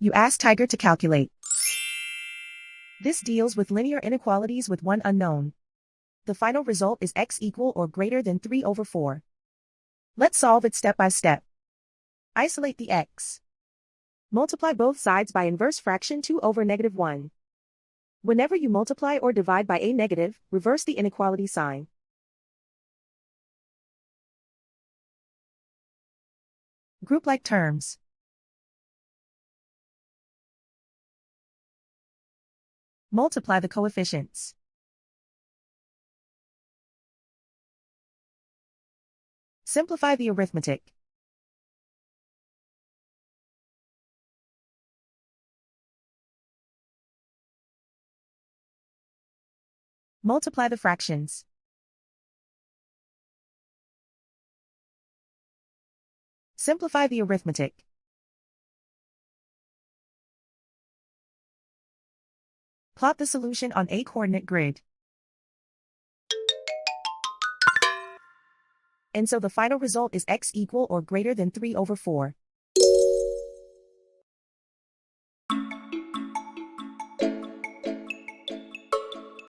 You ask Tiger to calculate. This deals with linear inequalities with one unknown. The final result is x equal or greater than 3 over 4. Let's solve it step by step. Isolate the x. Multiply both sides by inverse fraction 2 over -1. Whenever you multiply or divide by a negative, reverse the inequality sign. Group like terms. Multiply the coefficients. Simplify the arithmetic. Multiply the fractions. Simplify the arithmetic. Plot the solution on a coordinate grid. And so the final result is x equal or greater than 3 over 4.